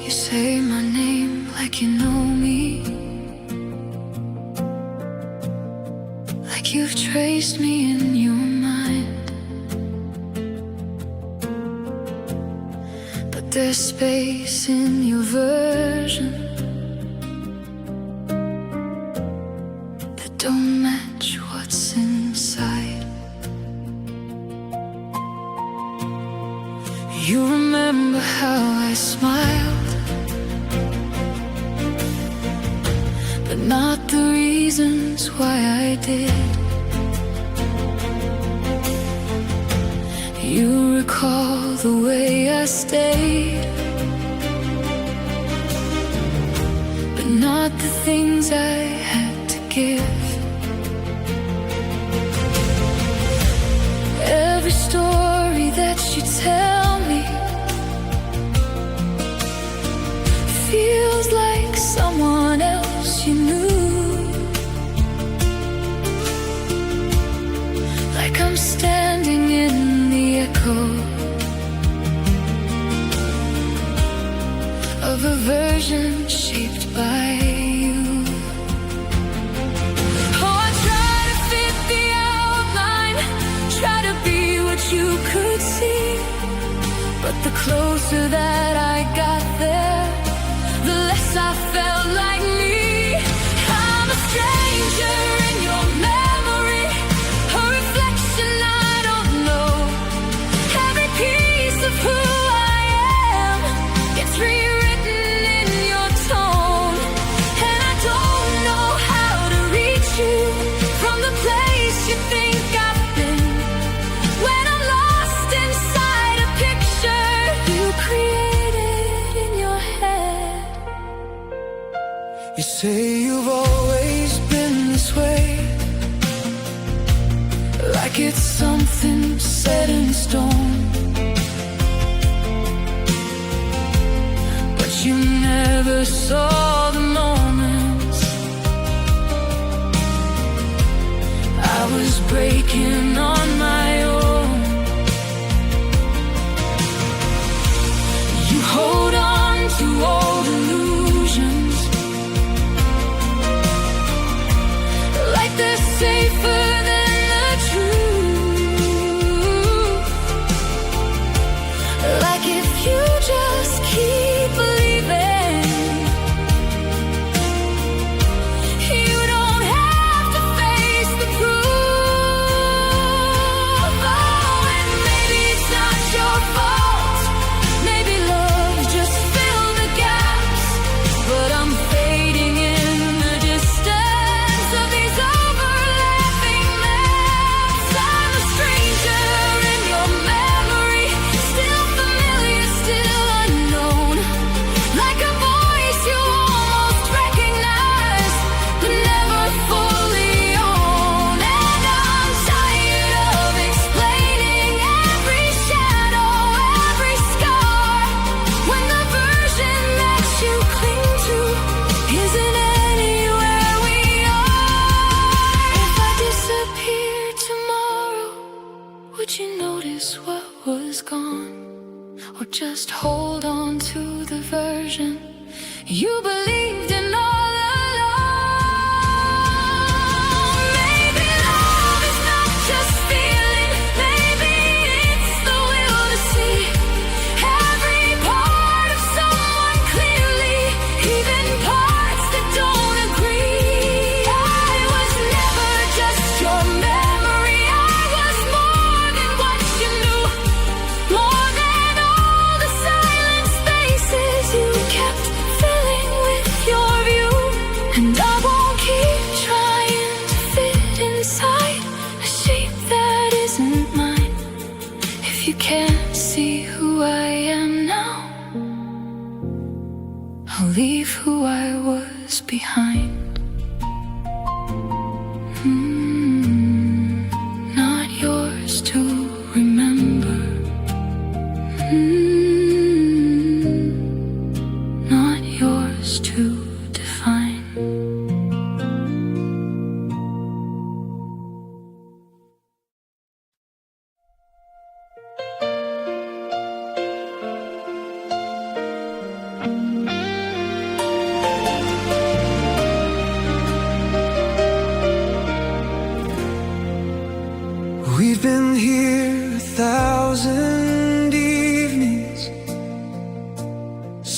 You say my name like you know me, like you've traced me in your mind. But there's space in your version that don't match what's inside. You remember how I smiled, but not the reasons why I did. You recall the way I stayed, but not the things I had to give. Every story that you tell me feels like someone else you knew, like I'm standing in the echo of a version shaped by you. Oh, I try to fit the outline, try to be what you could see, but the closer that I got there, the less I felt like me. I'm a stranger in your memory, a reflection I don't know. Every piece of who I am gets rewritten in your tone, and I don't know how to reach you from the place you think I've been, when I'm lost inside a picture you created in your head. You say you've always been this way, like it's something set in stone, but you never saw the moments I was breaking on my own. You hold on to old illusions like they're safer than the truth, like if you just keep believing, you don't have to face the proof. Oh, and maybe it's not your fault, maybe love just filled the gaps, but I'm fading in the distance of these overlapping maps. I'm a stranger in your memory, still familiar, still unknown, like a voice you almost recognize, but never fully own. And I'm tired of explaining every shadow, every scar, when the version that you cling to isn't anywhere we are. If I disappeared tomorrow, would you notice what was gone? Or just hold on to the version you believed in all along? Maybe love is not just feeling, maybe it's the will to see every part of someone clearly, even parts that don't agree. I was never just your memory, I was more than what you knew, more than all the silent spaces you kept filling with your view. And I won't keep trying to fit inside a shape that isn't mine. If you can't see who I am now, I'll leave who I was behind. Not yours to remember. Not yours to define.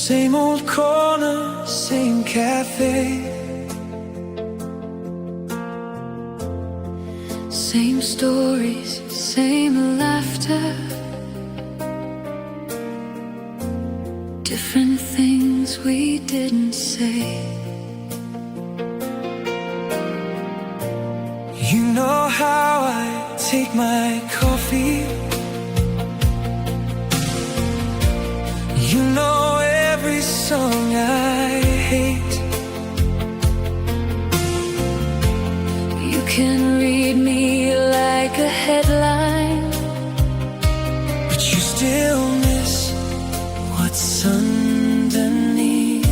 Same old corner, same cafe, same stories, same laughter, different things we didn't say. You know how I take my coffee, you know every song I hate. You can read me like a headline, but you still miss what's underneath.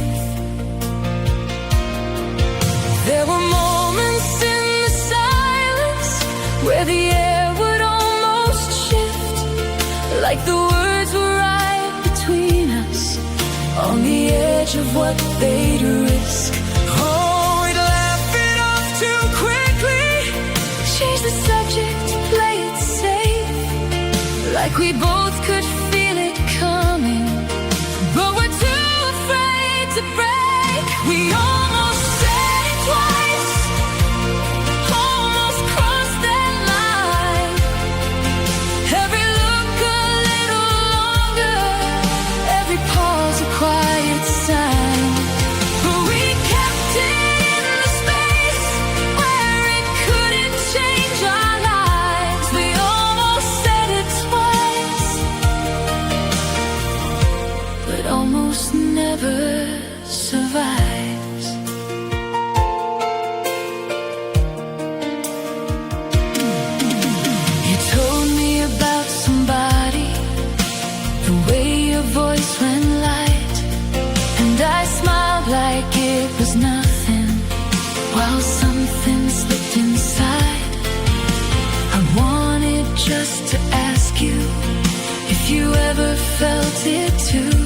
There were moments in the silence where the air would almost shift, like the words were right between us, on the edge of what they'd risk. Oh, we'd laugh it off too quickly, Change the subject, play it safe, like we both could feel it coming, but we're too afraid to break. We almost said it twice, almost crossed that line. Every look a little longer, every pause a quiet sign. But we kept it in the space where it couldn't change our lives. We almost said it twice, but almost never survives. You told me about somebody, the way your voice went light, and I smiled like it was nothing, while something slipped inside. I wanted just to ask you if you ever felt it too,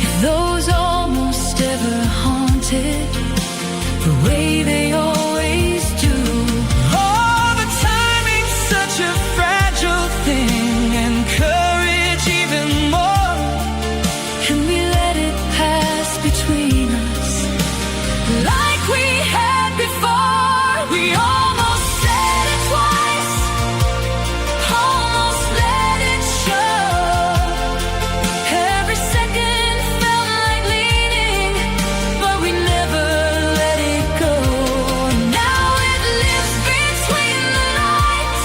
if those almost ever haunted the way they always do. oh, but timing's such a fragile thing, and courage even more. And we let it pass between us, like we had before. We almost said it twice, almost let it show. Every second felt like leaning, but we never let it go. Now it lives between the lines,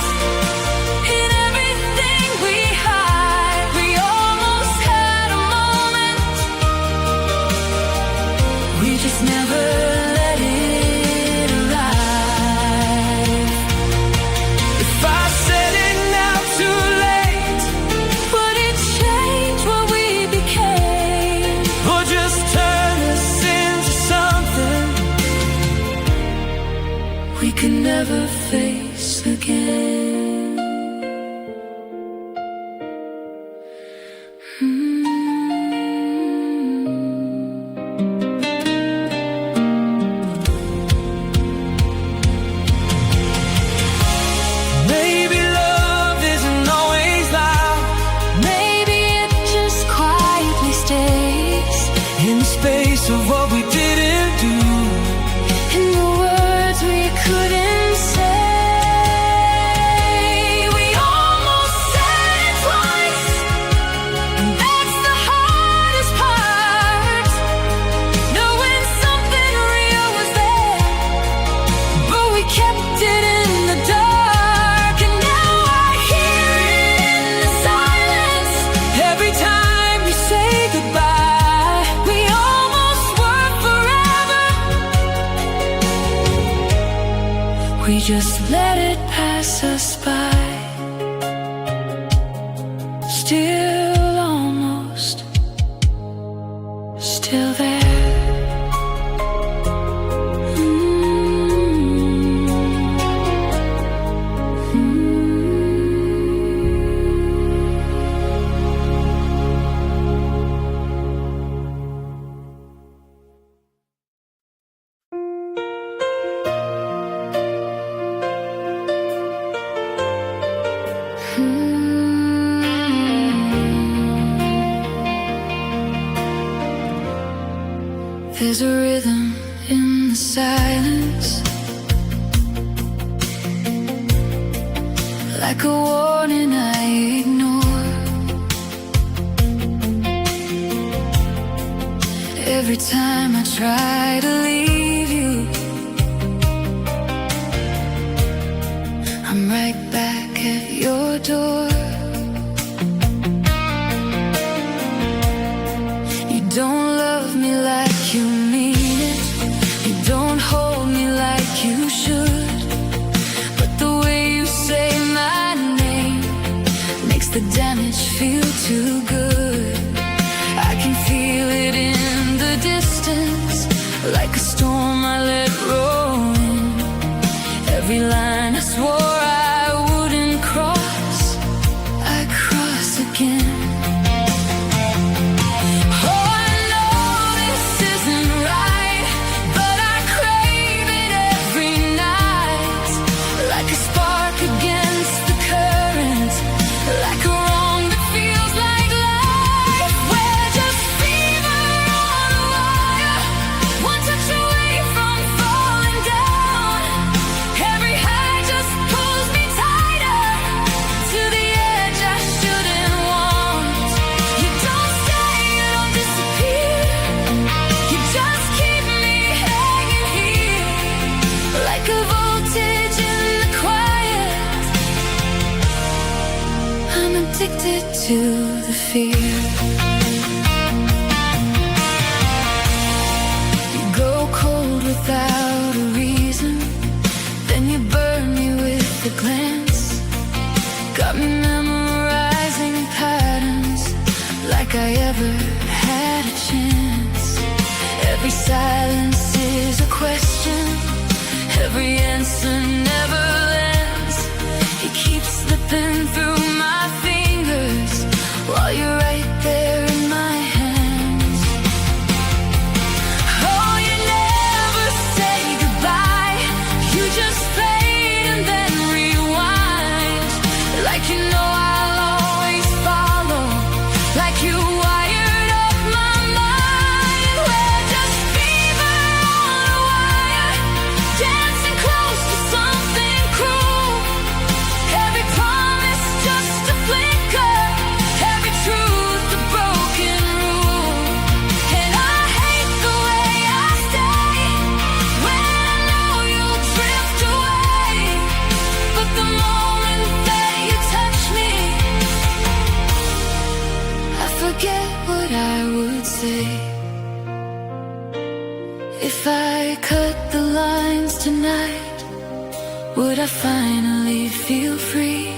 in everything we hide. We almost had a moment, we just never let it arrive. If I said it now too late, Would it change what we became? or just turn us into something We could never face again. Maybe love isn't always loud, Maybe it just quietly stays in the space of what we didn't do. in the words we couldn't say. We almost said it twice, and that's the hardest part. Knowing something real was there, but we kept it in the dark. And now I hear it in the silence, Every time we say goodbye. We almost were forever, we just let it pass us by. Still almost, still there. There's a rhythm in the silence, like a warning I ignore. Every time I try to leave you, I'm right back at your door. You don't love me like you mean it, you don't hold me like you should, but the way you say my name makes the damage feel too good. I can feel it in the distance, like a storm I let roll in. Every line I swore I wouldn't cross, I cross again. Oh, I know this isn't right, but I crave it every night, like a spark against the current, like a wrong that feels like life. We're just fever on a wire, one touch away from falling down. Every high just pulls me tighter to the edge I shouldn't want. You don't stay, you don't disappear, you just keep me hanging here, like a voltage in the quiet. I'm addicted to the fear. You go cold without a reason, then you burn me with a glance. Got me memorizing patterns, like I ever had a chance. Every silence is a question, every answer never lands. You keep slipping through my fingers while you're right there in my hands. Oh, you never say goodbye, you just fade and then rewind, like you know I'll always follow, like you wired up my mind. We're just fever on a wire, dancing close to something cruel. Every promise just a flicker, every truth a broken rule. And I hate the way I stay when I know you'll drift away, but the moment that you touch me, I forget what I would say. If I cut the lines tonight, would I finally feel free,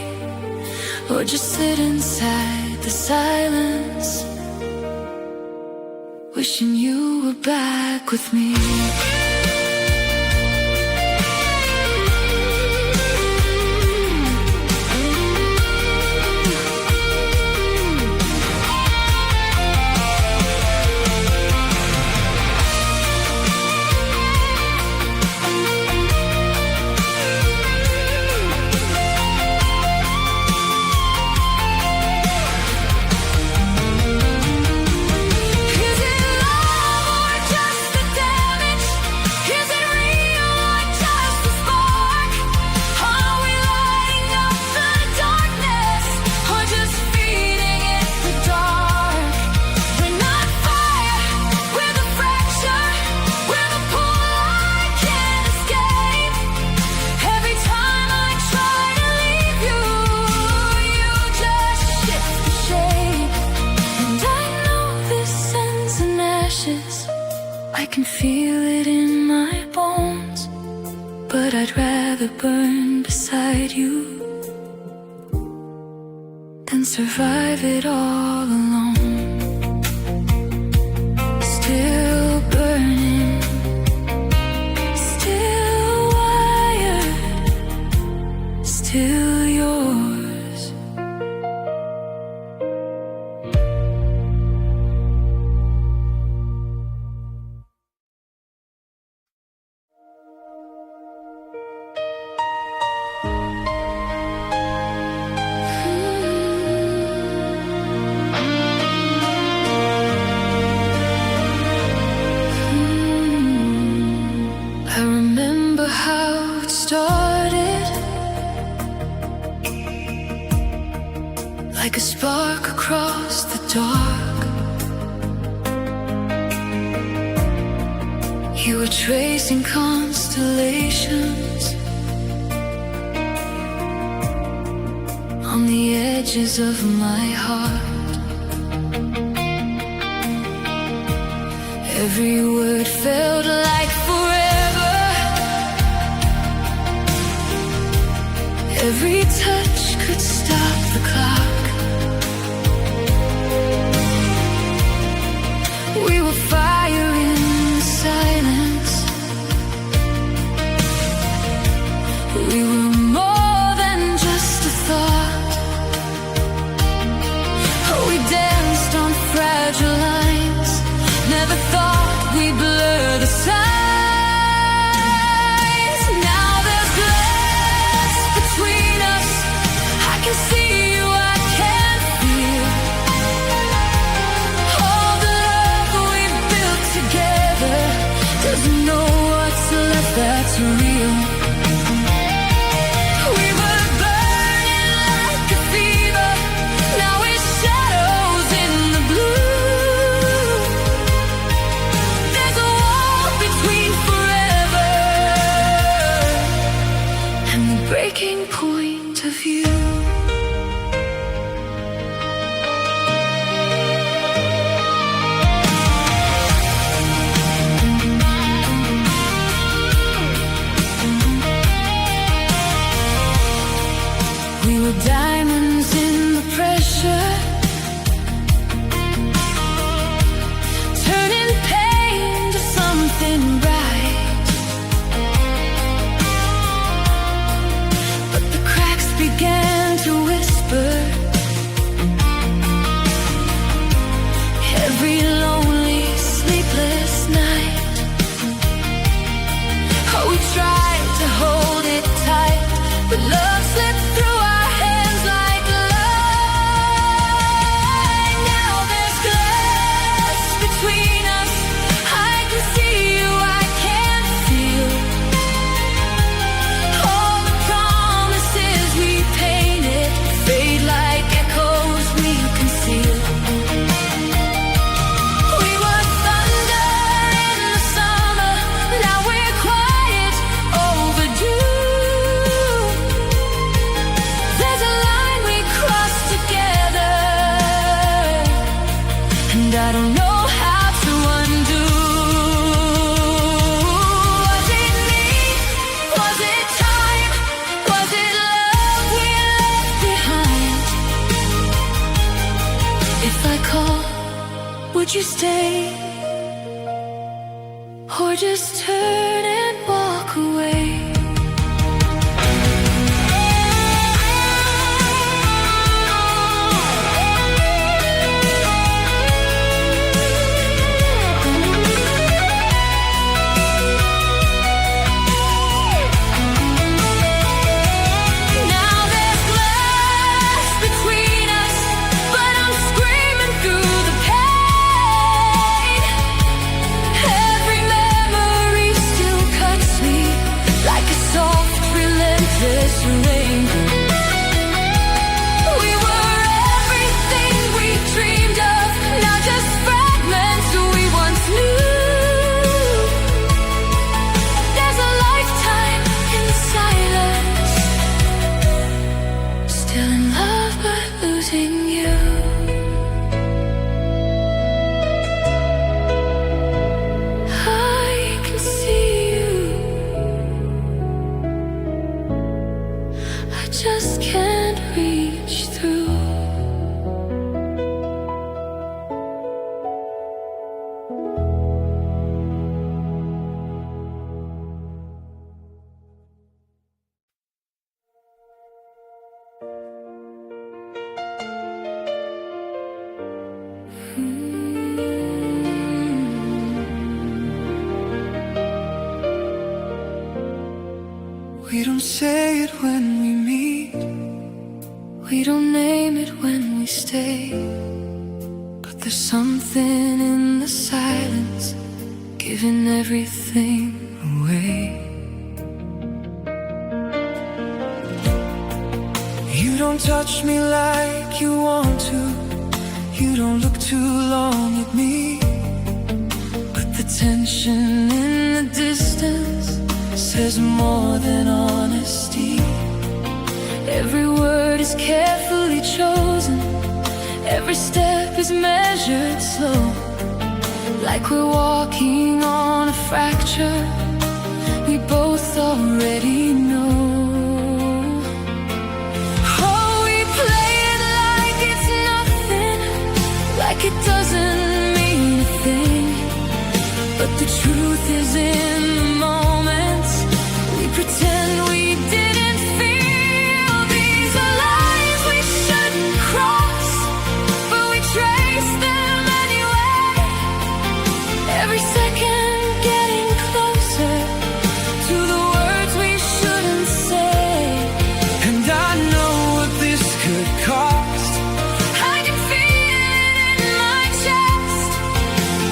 or just sit inside the silence, wishing you were back with me? Is it love or just the damage? Is it real or just a spark? Are we lighting up the darkness or just feeding it the dark? We're not fire, we're the fracture, we're the pull I can't escape. Every time I try to leave you, you just shift the shape. And I know this ends in ashes, I can feel it in my bones, but I'd rather burn beside you than survive it all alone. Still burning, still wired, still yours. You were tracing constellations on the edges of my heart. Every word felt like forever. Every touch could stop the clock. We were fire in the silence. We were more than just a thought. We danced on fragile lines. Never thought we'd blur the signs. Now there's glass between us. I can see you, I can feel all the love we've built together. Doesn't know what's left that's real. We were burning like a fever. Now we're shadows in the blue. There's a wall between forever and the breaking point of view. We were diamonds in the pressure, turning pain to something bright. But the cracks began to whisper. Every lonely, sleepless night. Oh, we tried to hold it tight, but love slipped through our hands like light. Now there's glass between us. I can see you, I can feel all the promises we painted fade like echoes we conceal. We were thunder in the summer. Now we're quiet, overdue. There's a line we crossed together, and I don't know how to undo. Was it me? Was it time? Was it love we left behind? If I call, would you stay? Or just turn and walk away? Now there's glass between us, but I'm screaming through the pain. Every memory still cuts me like a soft, relentless rain. We were everything we dreamed of, now just fragments we once knew. There's a lifetime in the silence, still in love but losing you. I can see you, I just can't reach through. We don't say it when we meet, We don't name it when we stay, but there's something in the silence, giving everything away. you don't touch me like you want to. You don't look too long at me, but the tension in the distance says more than honesty. Every word is carefully chosen, every step is measured slow, like we're walking on a fracture we both already know. Oh, we play it like it's nothing, like it doesn't mean a thing. But the truth is in the moments we pretend we didn't feel. These are lines we shouldn't cross, but we trace them anyway. Every second getting closer to the words we shouldn't say. And I know what this could cost, I can feel it in my chest.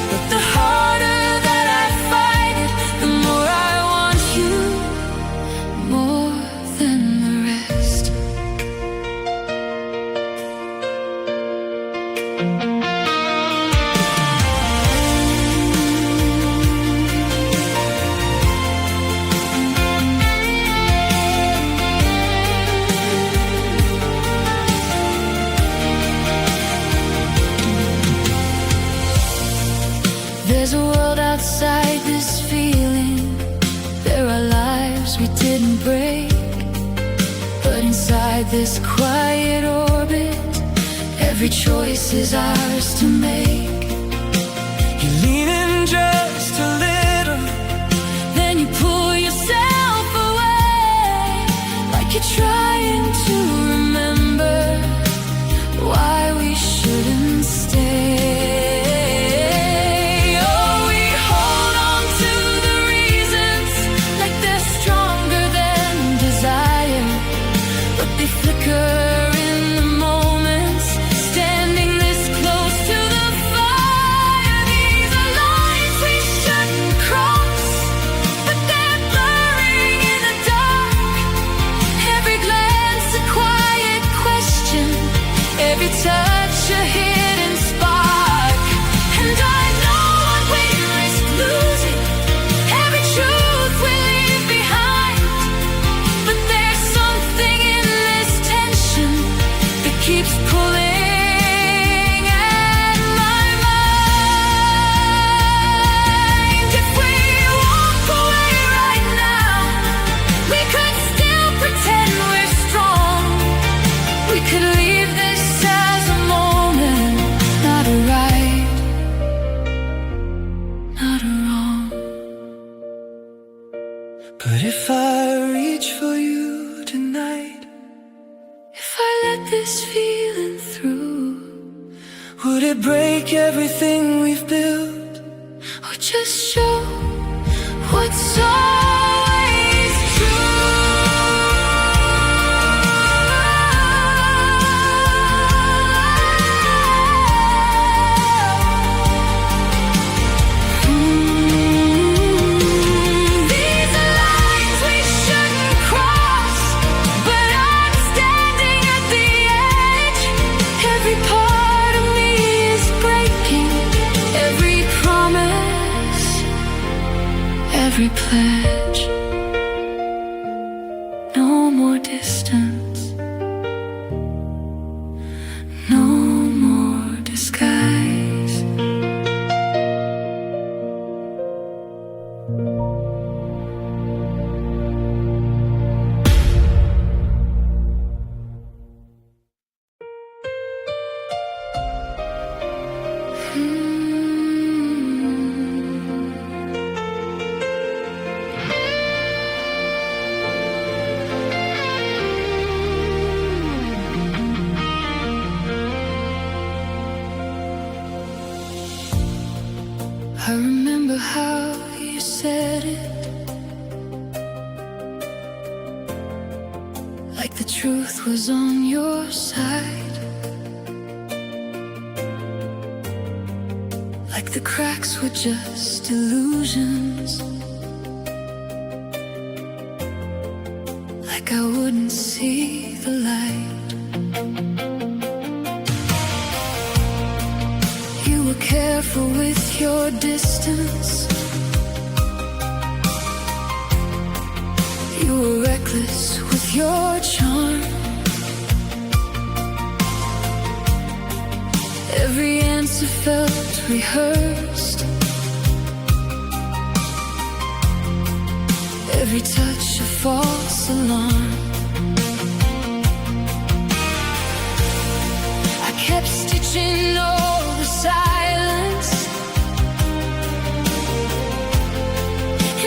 But the harder that I fight it, the more I want you, more than the rest. There's a world outside this feeling. There are lives we didn't break, but inside this quiet orbit, every choice is ours to make. You lean in just a little, then you pull yourself away, like you're trying to remember why we shouldn't stay. Every touch a hidden spark, and I know what we risk losing, every truth we leave behind. But there's something in this tension that keeps pulling at my mind. If we walk away right now, we could still pretend we're strong. We could leave this as a moment, not a right, not a wrong. But if I reach for you tonight, if I let this feeling through, would it break everything we've built, or just show what's always true? Every pledge, no more distance, no more disguise. I remember how you said it, like the truth was on your side, like the cracks were just illusions, like I wouldn't see the light. You were careful with your distance. You were reckless with your charm. Every answer felt rehearsed. Every touch a false alarm. I kept stitching all the silence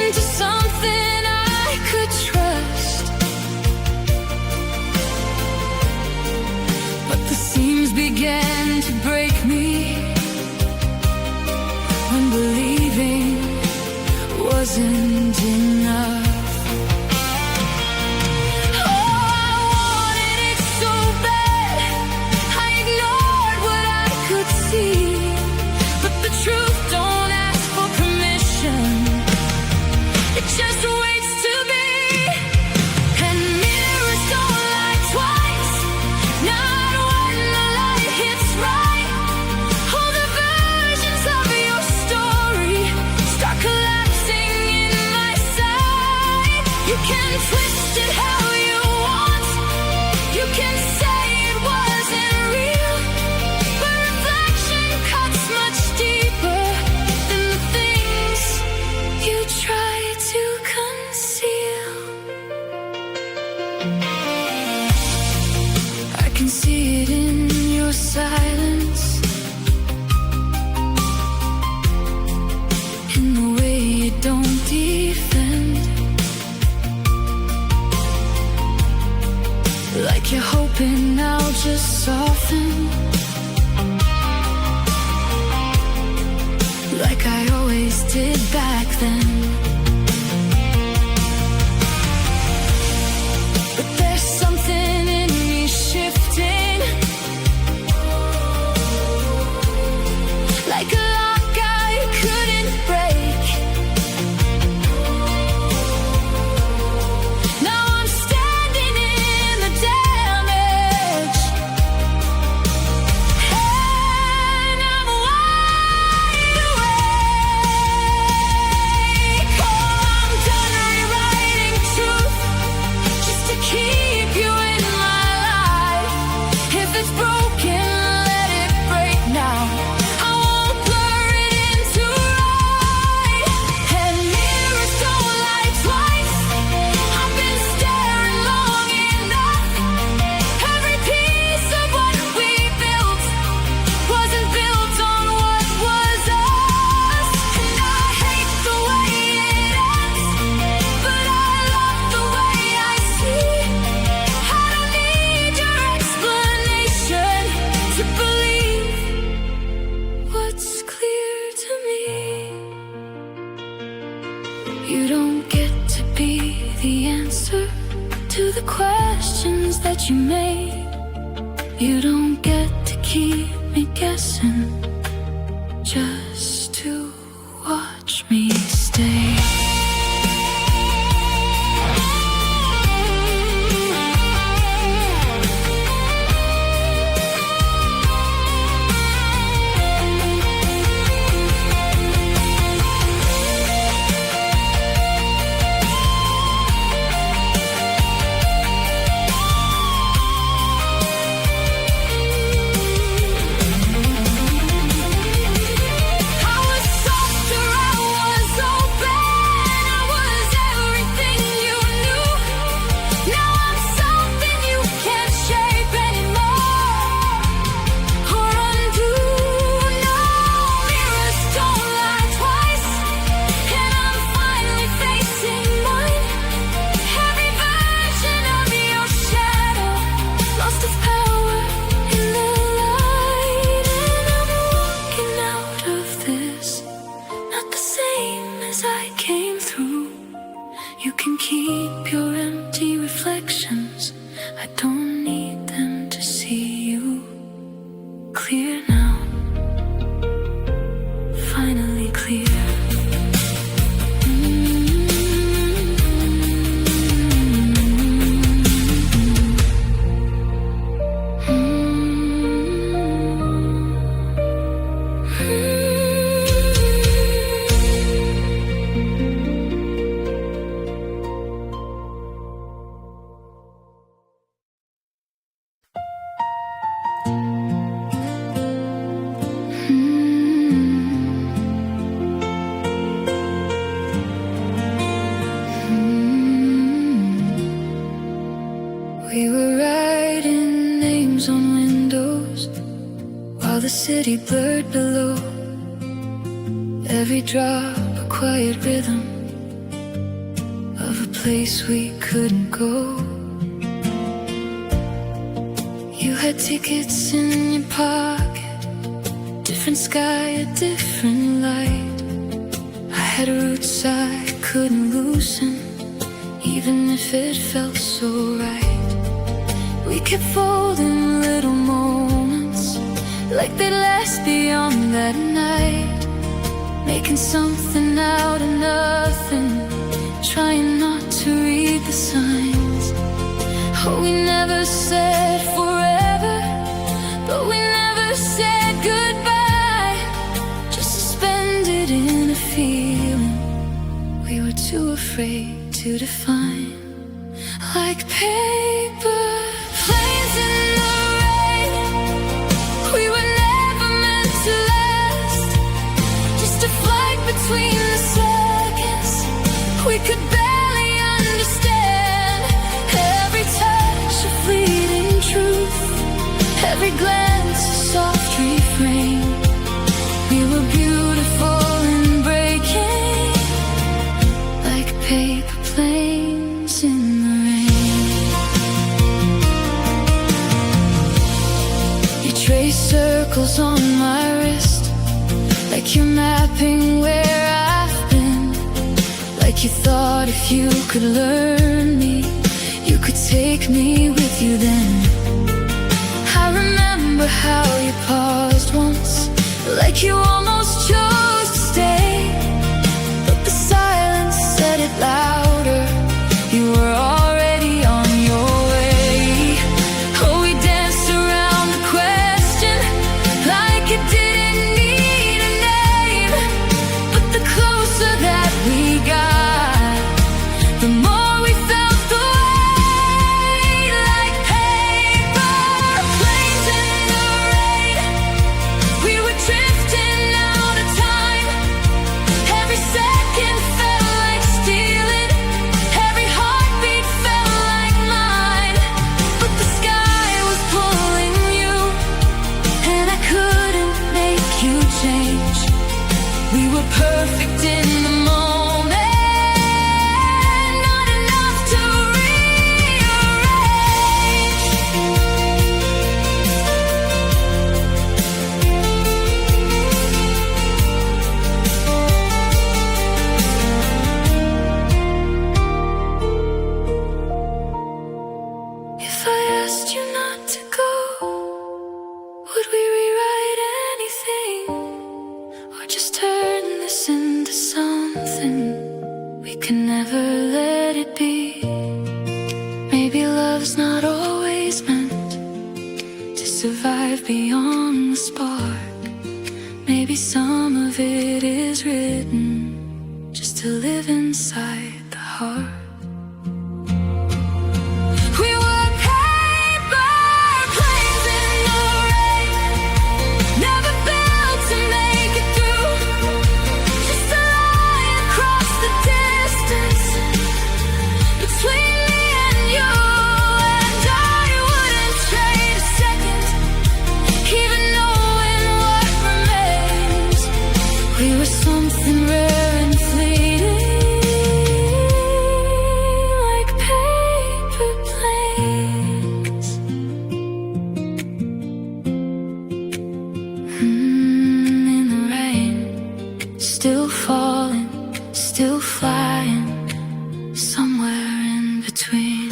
into something I could trust. But the seams began to break me when believing wasn't enough. Just waits to be. And mirrors don't lie twice, not when the light hits right. All the versions of your story start collapsing in my sight. You can twist it how you want. You can say it wasn't real, but reflection cuts much deeper than the things you try to conceal. I can see it in your silence, in the way you don't defend, like you're hoping I'll just soften, like I always did back then. Like a lock I couldn't break. Now I'm standing in the damage, and I'm wide awake. Oh, I'm done rewriting truth just to keep you in my life. If it's broken, let it break now. You don't get to be the answer to the questions that you made. You don't get to keep me guessing just to watch me stay. You can keep your empty reflections. I don't need them to see you clear now. Finally clear. Mm-hmm. city blurred below, every drop a quiet rhythm of a place we couldn't go. You had tickets in your pocket, different sky, a different light. I had roots I couldn't loosen, even if it felt so right. We kept folding little moments like they'd last beyond that night, making something out of nothing, trying not to read the signs. Oh, we never said forever, but we never said goodbye, just suspended in a feeling we were too afraid to define. Like paper planes in the rain, we were never meant to last, just a flight between the seconds we could barely understand. Every touch a fleeting truth, every glance a soft refrain. We were beautiful and breaking, like paper planes in the rain. You trace circles on my wrist, like you're mapping where I've been, like you thought if you could learn me, you could take me with you then. I remember how you paused once, like you almost chose to stay, but the silence said it louder, you were already on your way. Oh, we danced around the question like it didn't need a name, but the closer that we got, the more we felt the weight. Like paper planes in the rain, we were drifting out of time. Every second felt like stealing, every heartbeat felt like mine. But the sky was pulling you, and I couldn't make you change. We were perfect in the moment, not enough to rearrange. If I asked you not to go, would we rewrite anything, or just turn this into something we can never let it be? Maybe love's not always meant to survive beyond the spark. Maybe some of it is written just to live inside the heart. We were paper planes in the rain, never built to make it through, just a line across the distance between me and you. And I wouldn't trade a second, even knowing what remains. We were something rare and fleeting, like paper planes. In the rain, still falling, still flying, somewhere in between.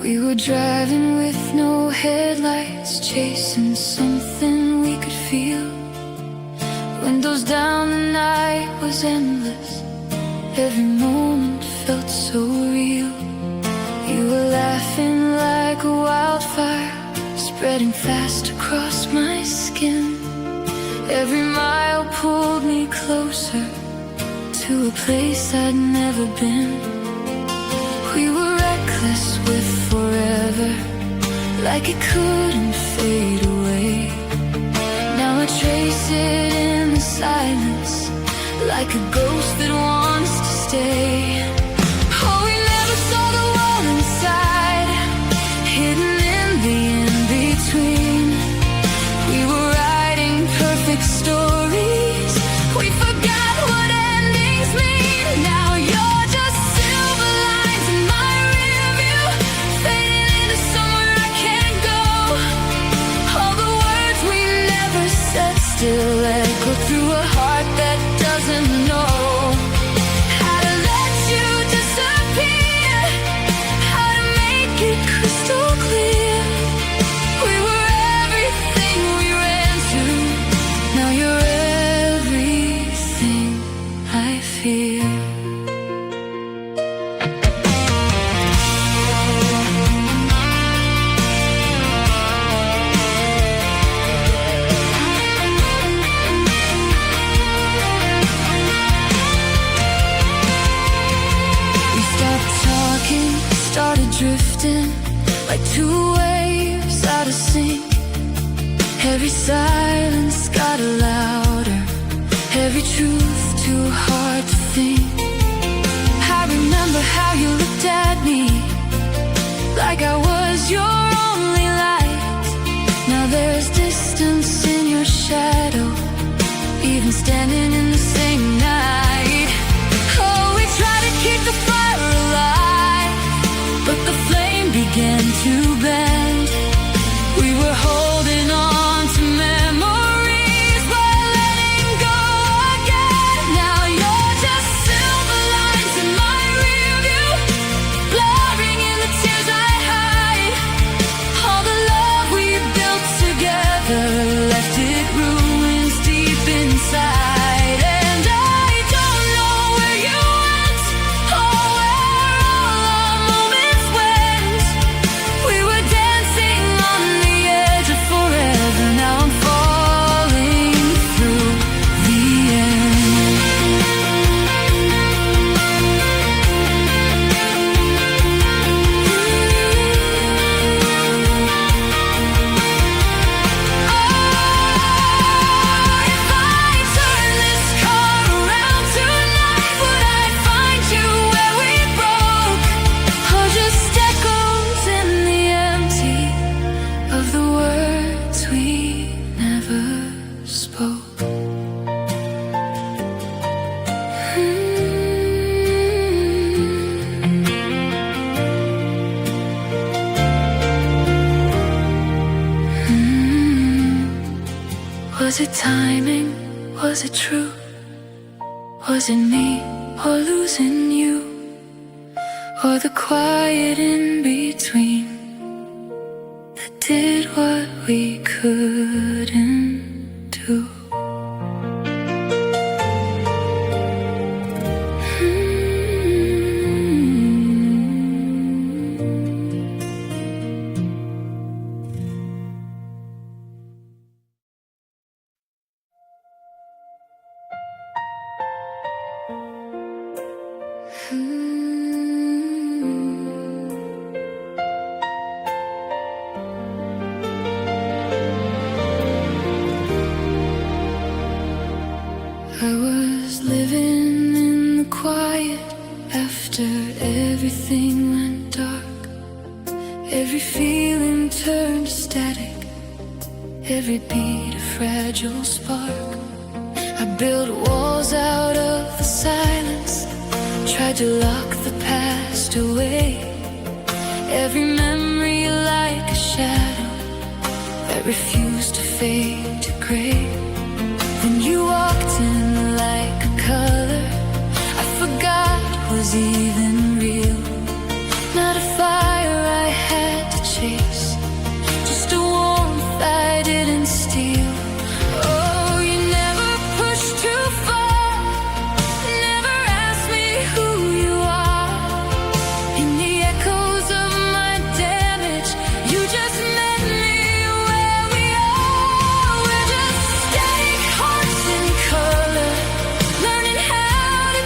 We were driving with no headlights, chasing something we could feel. Windows down, the night was endless, every moment felt so real. You were laughing like a wildfire, spreading fast across my skin. Every mile pulled me closer to a place I'd never been. We were reckless with forever, like it couldn't fade away. Now I trace it in the silence, like a ghost that wants to stay. Oh, we never saw the world inside, hidden in the in-between. We were writing perfect stories, we forgot what endings mean. Now you're just silver lines in my rearview, fading into somewhere I can't go. All the words we never said still echo through a heart that doesn't know how to let you disappear, how to make it crystal clear. We were everything we ran to, now you're everything I fear. Started drifting like two waves out of sync. Every silence got louder, every truth too hard to think. I remember how you looked at me like I was your only light. Now there's distance in your shadow, even standing in the same night. Oh, we try to keep the fire alive, but the flame began to bend. We were holding on to memories while letting go again. Now you're just silver lines in my rearview, blurring in the tears I hide. All the love we built together left it ruins deep inside. And I don't know where you went, or where all our moments went. We were dancing on the edge of forever. Now I'm falling through the end. If I turn this car around tonight, would I find you where we broke? Or just echoes in the empty of the words we never spoke? Was it timing? Was it true? Was it me or losing you? Or the quiet in between that did what we couldn't do? I was living in the quiet after everything went dark. Every feeling turned to static, every beat a fragile spark. I built walls out of the silence, tried to lock the past away. Every memory like a shadow that refused to fade to gray. Then you walked in like a color I forgot was even real. Not a fire I had to chase, just a warmth I didn't steal. Oh, you never pushed too far, never asked me who you are. In the echoes of my damage, you just met me where we are. We're just static hearts in color, learning how to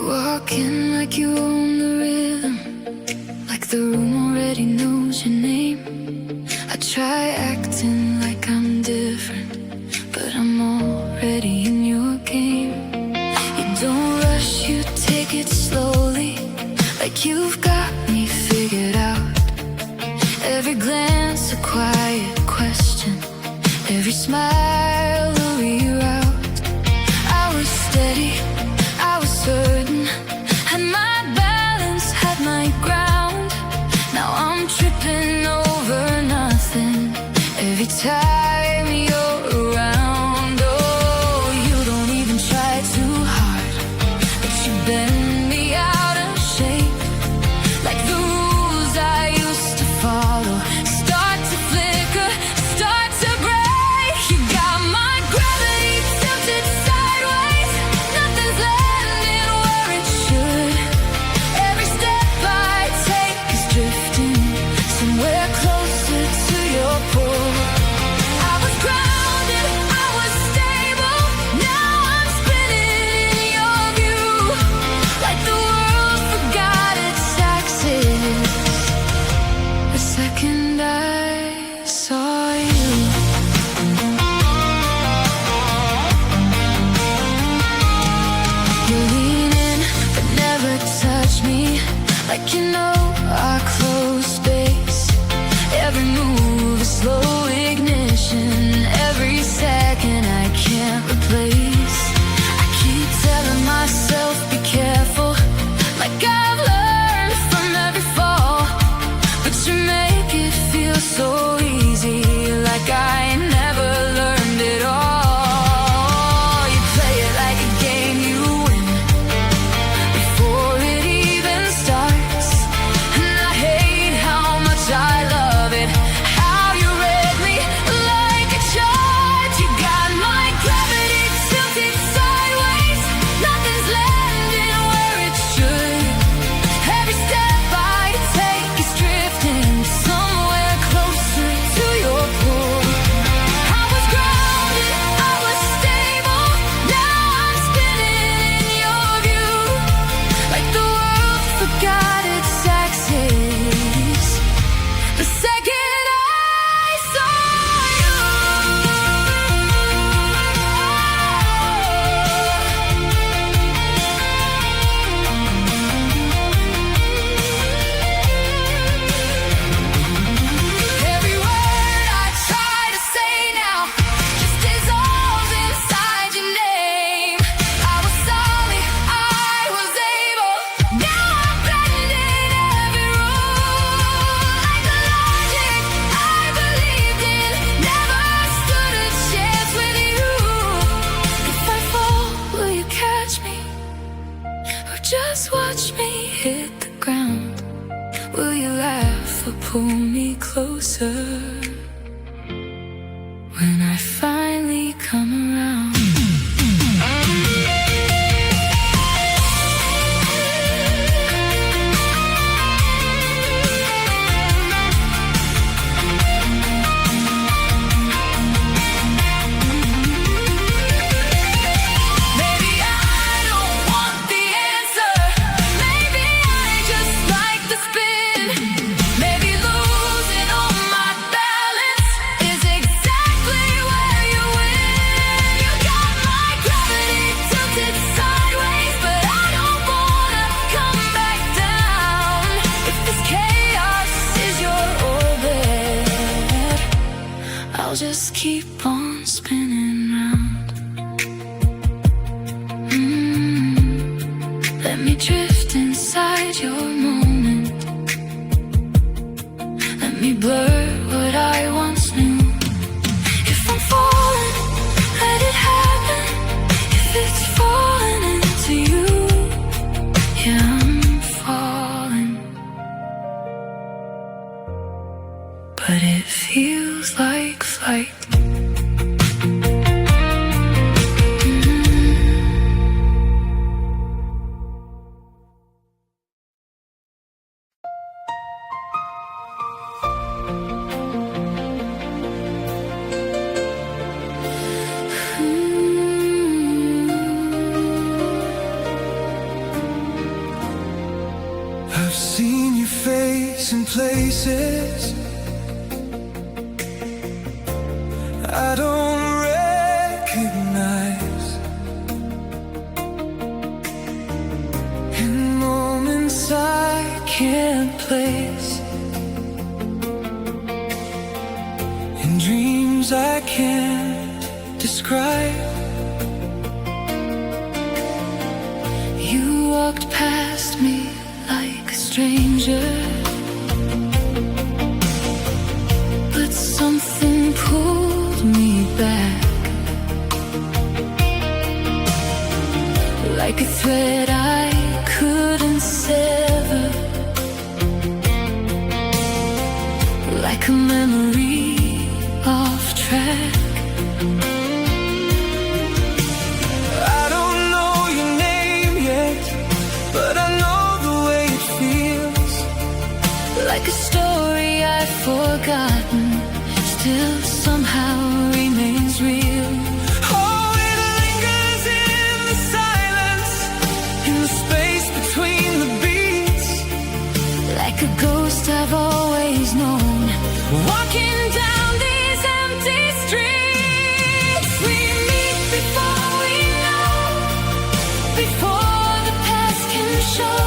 Walking like you own the rhythm, like the room already knows your name. I try acting like I'm different, but I'm already in your game. You don't rush, you take it slowly, like you've got me figured out. Every glance a quiet question, every smile a reroute. I was steady, I was certain, had my balance, had my ground. Now I'm tripping over nothing every time you're around. Oh, you don't even try too hard, but you bend me out of shape. Like the rules I used to follow start to flicker, start to break. You got my gravity tilted sideways, nothing's landing where it should. Every step I take is drifting somewhere closer to your pull. I was grounded, I was stable, now I'm spinning in your view. Like the world forgot its axis the second I saw you. You lean in but never touch me, like you know our close space. Every move is slow ignition, every second I can't replace. I keep telling myself be careful, like I've learned from every fall. But you make it feel so easy, like I never learned it all. You play it like a game you win before it even starts. And I hate how much I love it, how you read me like a chart. You got my gravity tilted sideways, nothing's landing where it should. Every step I take is drifting somewhere closer to your pull. I was grounded, I was stable, now I'm spinning in your view. Like the world forgot its axis the second I saw you. Every word I try to say now just dissolves inside your name. I was solid, I was able, now I'm bending every rule. Like the logic I believed in never stood a chance with you. If I fall, will you catch me? Or just watch me hit the ground? Will you laugh or pull me closer when I finally come around? Maybe I don't want the answer, maybe I just like the spin. Maybe losing all my balance is exactly where you win. You got my gravity tilted sideways, but I don't wanna come back down. If this chaos is your orbit, I'll just keep on spinning round. Let me drift inside your moment, let me blur what I once knew. If I'm falling, let it happen. If it's falling into you, yeah, I'm falling. But it feels like flight. streets and places I don't recognize, in moments I can't place, in dreams I can't describe. You walked past me like a stranger, but something pulled me back, like a thread I couldn't sever, like a memory off track. I don't know your name yet, but I know the way it feels, like a story I've forgotten, still somehow remains real. Oh, it lingers in the silence, in the space between the beats, like a ghost I've always known, walking down these empty streets. We meet before we know, before the past can show,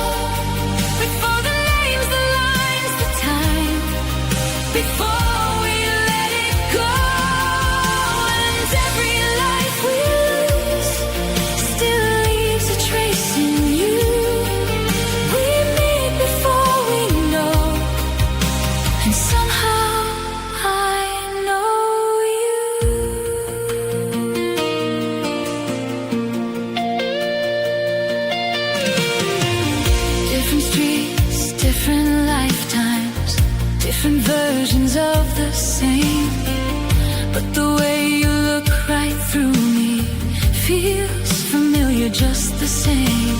before the names, the lines, the time, before we let it go. And every life we lose still leaves a trace in you. We meet before we know, and somehow I know you. Different streets, different lifetimes, different versions of the same, but the way you look right through me feels familiar just the same.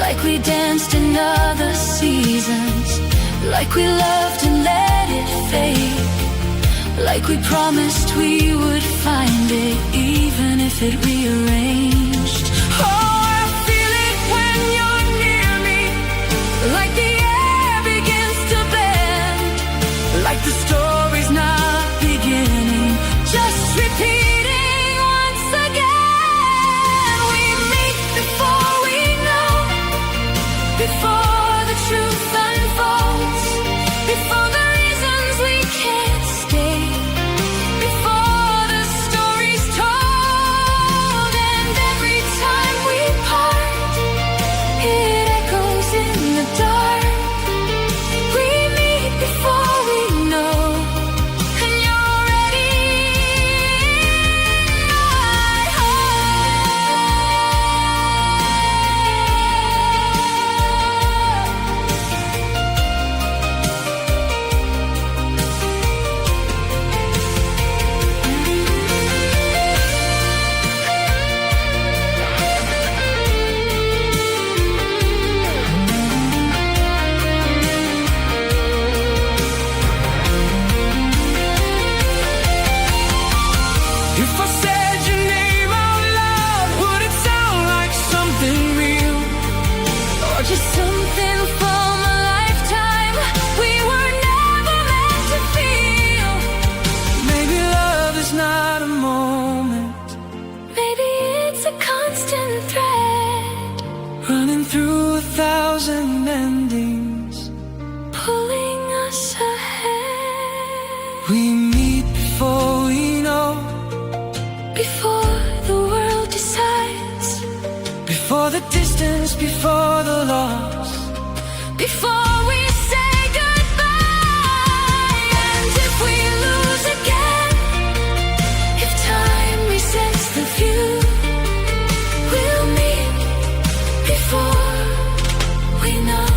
Like we danced in other seasons, like we loved and let it fade, like we promised we would find it, even if it rearranged. Oh, I feel it when you're near me, like the air begins to bend, like the story's not beginning, just repeating once again. We meet before we know, before the truth unfolds, before the reasons we can't stay, before the story's told. And every time we part, it echoes in the dark. We meet before we know, and you're ready in my If I said your name out loud, would it sound like something real, or just something from a lifetime we were never meant to feel? Maybe love is not a moment, maybe it's a constant thread, running through 1,000 endings, pulling us ahead. We meet before we know, before the world decides, before the distance, before the loss, before we say goodbye. And if we lose again, if time resets the view, we'll meet before we know.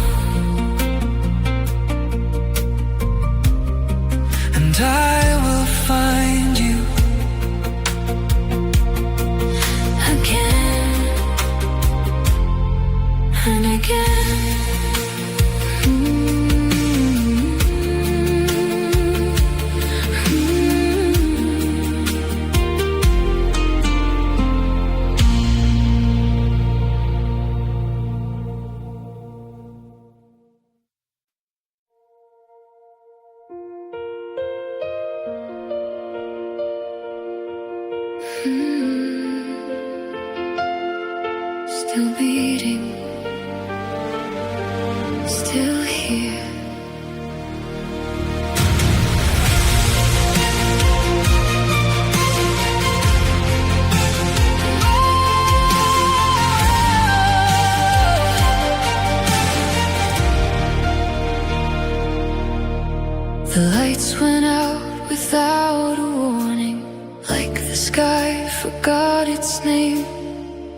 And I will find you again and again. still beating, still here. The lights went out without a warning, like the sky forgot its name.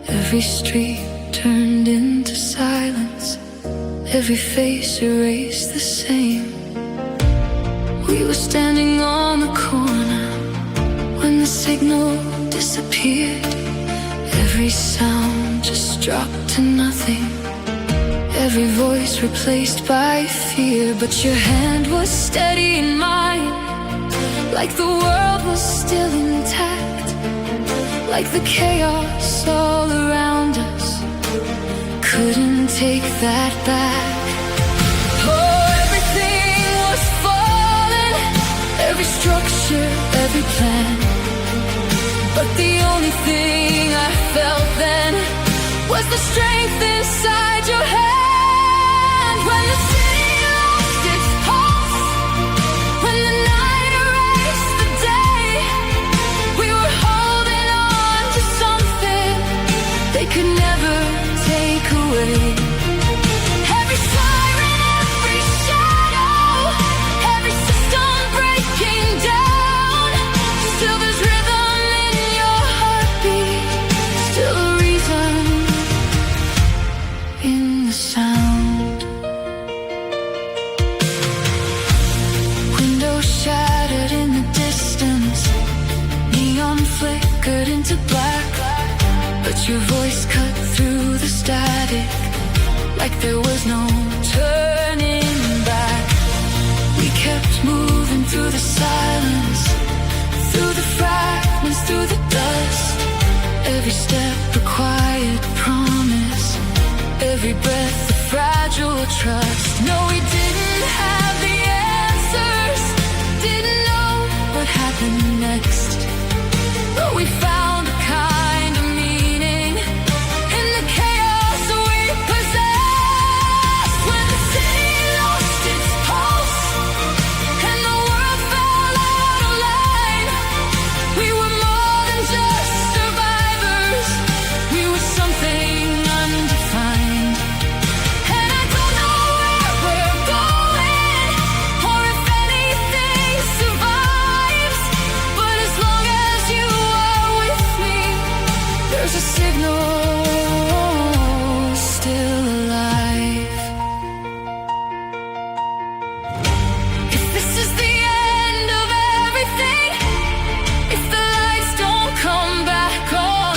Every street turned into silence, every face erased the same. We were standing on the corner when the signal disappeared. Every sound just dropped to nothing, every voice replaced by fear. But your hand was steady in mine, like the world was still intact, like the chaos all around us couldn't take that back. Oh, everything was falling, every structure, every plan. But the only thing I felt then was the strength inside your hand. When the city lost its pulse, when the night erased the day, we were holding on to something they could never take away. Every siren, every shadow, every system breaking down. Still there's rhythm in your heartbeat, still a reason in the sound. Windows shattered in the distance, neon flickered into black, but your voice cut through the static like there was no turning back. We kept moving through the silence, through the fragments, through the dust. Every step a quiet promise, every breath a fragile trust. No, we didn't have the answers, didn't know what happened next, but we found a kind of meaning in the chaos we possessed. When the city lost its pulse and the world fell out of line, we were more than just survivors, we were something undefined. And I don't know where we're going or if anything survives, but as long as you are with me, there's a signal still alive. If this is the end of everything, if the lights don't come back on,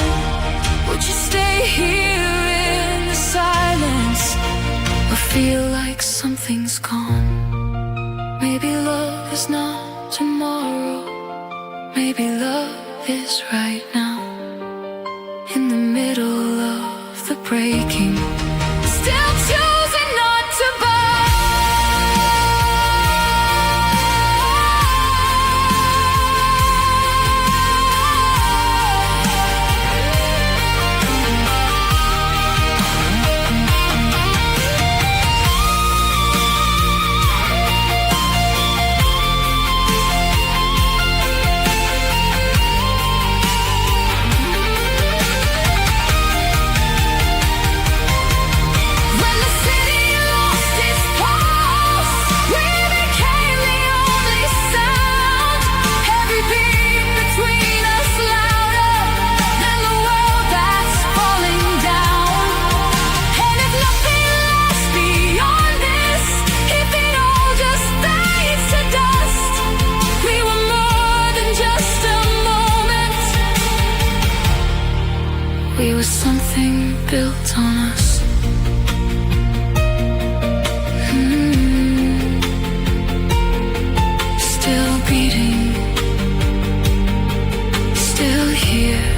would you stay here in the silence or feel like something's gone? Maybe love is not tomorrow, maybe love is right now, in the middle of the breaking, still choosing not to bow. When the city lost its pulse, we became the only sound. Every beat between us louder than the world that's falling down. And if nothing lasts beyond this, if it all just fades to dust, we were more than just a moment, we were something built on us. Still beating, still here.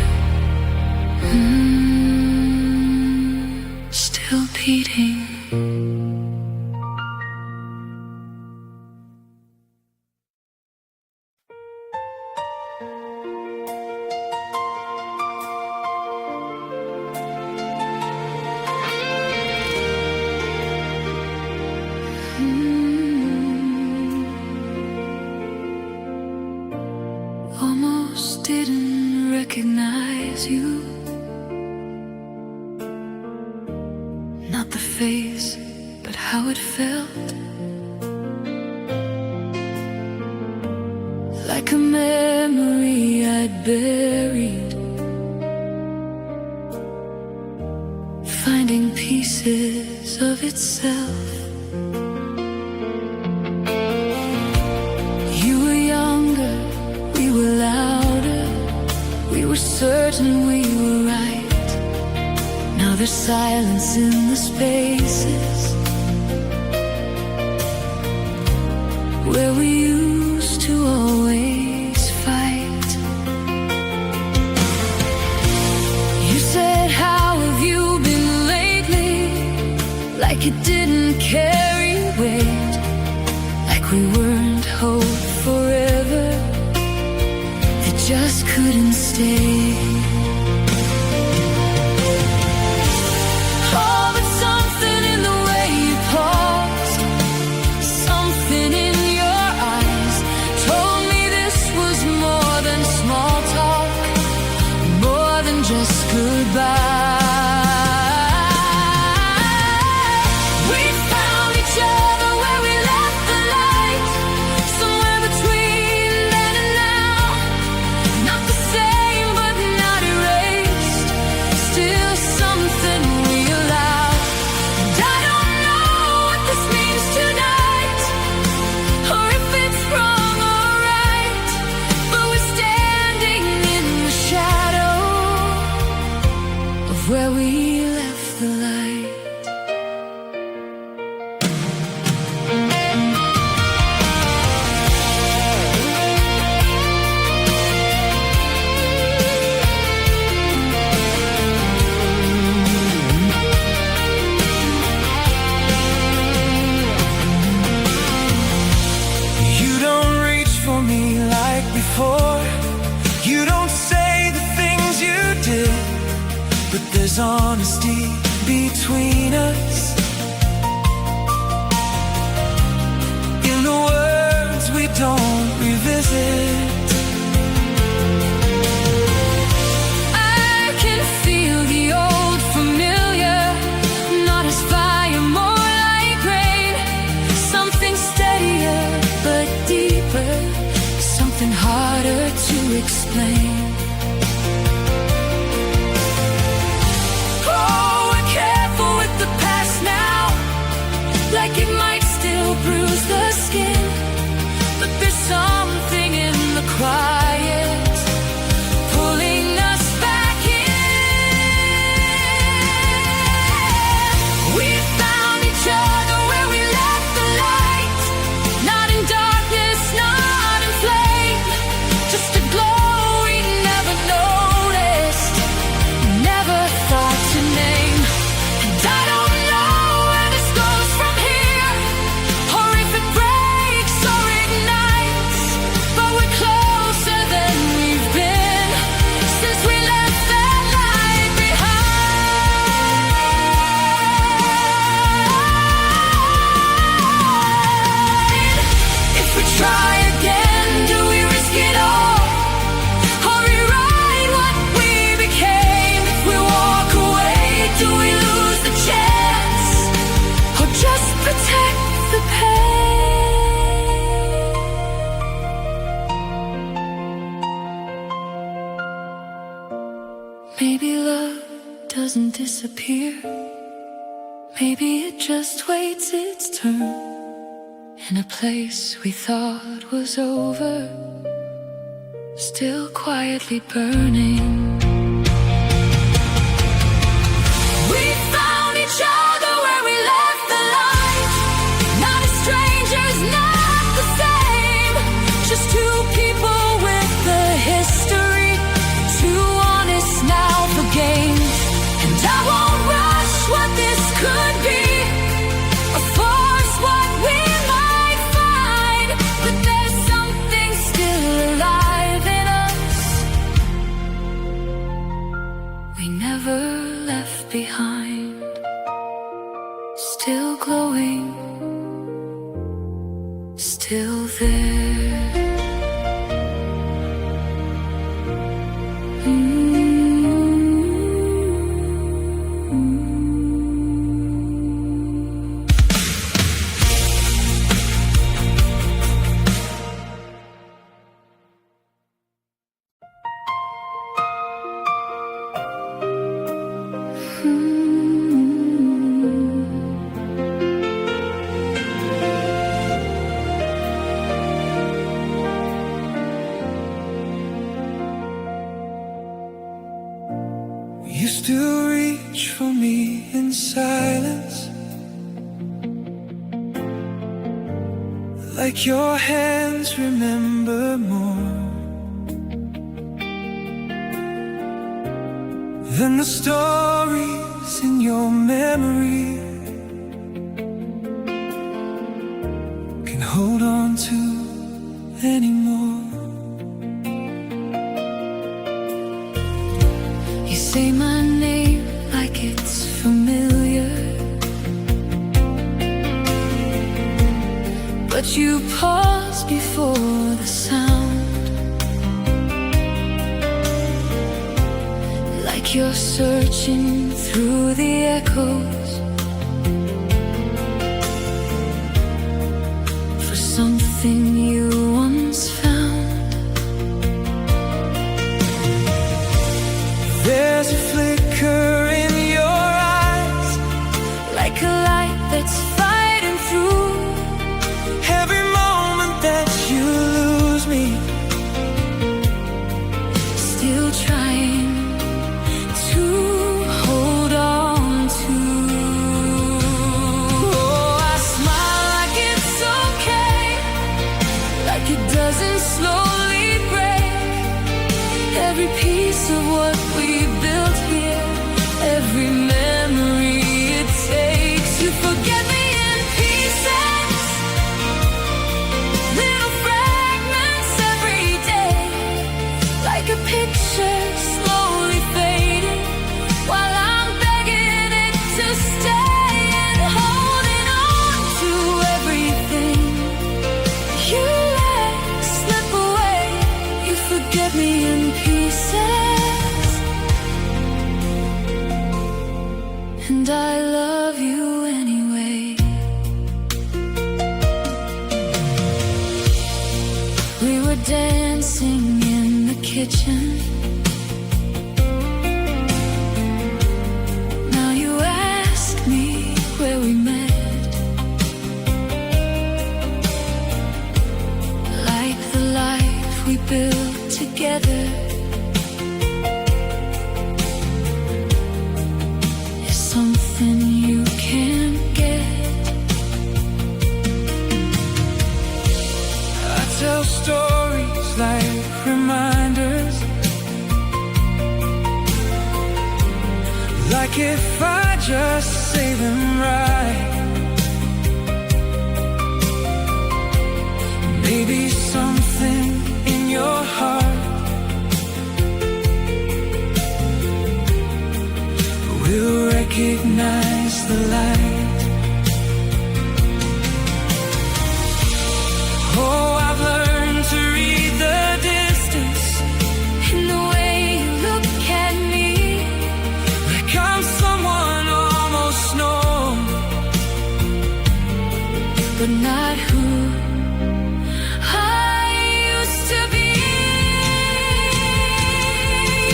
Still beating. face, but how it felt. Like a memory I'd buried, finding pieces of itself. You were younger, we were louder, we were certain we were right. Now there's silence in the spaces where we used to always fight. You said, how have you been lately? Like it didn't carry weight, like we weren't hope forever, it just couldn't stay. Oh, but something in the way you paused, something in your eyes told me this was more than small talk, more than just goodbye. We found each other where we left the light, somewhere between then and now. Not the same, but not erased, still something we allowed. And I don't know what this means tonight, or if it's wrong or right, but we're standing in the shadow of where we left the light. You don't reach for me like before. You don't say the things you did, but there's honesty between us. In the words we don't revisit, I can feel the old familiar, not as fire, more like rain. Something steadier but deeper, something harder to explain. Oh, we're careful with the past now, like it might still bruise the skin, but there's something in the quiet pulling us back in. We found each other where we left the light, not in darkness, not in flame, just a glow we never noticed, never thought to name. And I don't know where this goes from here, or if it breaks or ignites, but we're closer than we've been since we left that light behind. If we try again, do we risk it all, or rewrite what we became? If we walk away, do we lose the chance, or just protect the pain? Maybe love doesn't disappear, maybe it just waits its turn. In a place we thought was over, still quietly burning. We found each other where we left the light, not as strangers, not the same, just two people with a history, too honest now for games. And I won't rush what this could be, or force what we might find, but there's something still alive in us we never left behind, still glowing, still there. still reach for me in silence, like your hands remember more than the stories in your memory can hold on to anymore. You say my name like it's familiar, but you pause before the sound, like you're searching through the echoes for something you once found. There's a flicker in your eyes, Like a light that's fighting through every moment that you lose me. still trying to hold on to. Oh, I smile like it's okay, like it doesn't slowly break. Every piece of what we built here, every memory it takes. You forget me in pieces, little fragments every day, like a picture slowly fading, while I'm begging it to stay and holding on to everything you let slip away. You forget me in pieces, and I love you anyway. We were dancing in the kitchen. Now you ask me where we met, like the life we built together is something you can't get. I tell stories like reminders, like if I just say them right, maybe something in your heart will recognize the light. Oh, I've learned to read the distance In the way you look at me, like I'm someone almost known, but not who I used to be.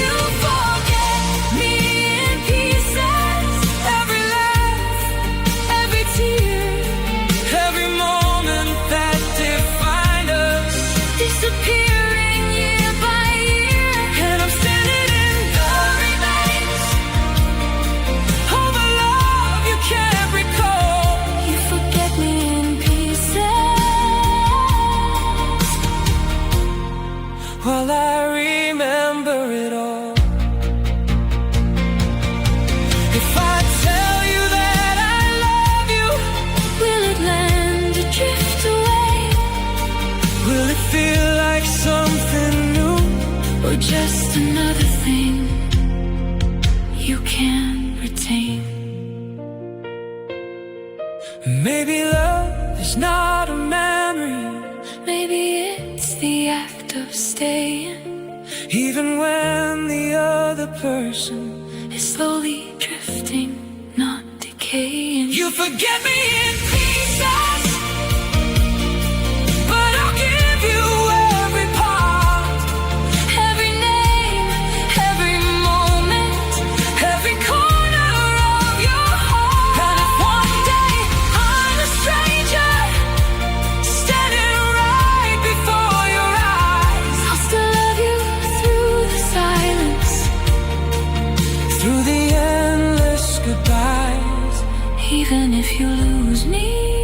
You forget me in pieces, every laugh, every tear every moment that defined us, disappearing year by year. and I'm standing in the remains of a love you can't recall. You forget me in pieces, While I remember it all. If I tell you that I love you, will it land or drift away, will it feel like something new? or just another thing you can't retain? Maybe love is not a memory, Maybe it's the act of staying, even when the other person is slowly drifting, not decaying. you forget me in pieces, but I'll give you every part, Every name, every moment, every corner of your heart. and if one day I'm a stranger Standing right before your eyes, I'll still love you through the silence, through the even if you lose me.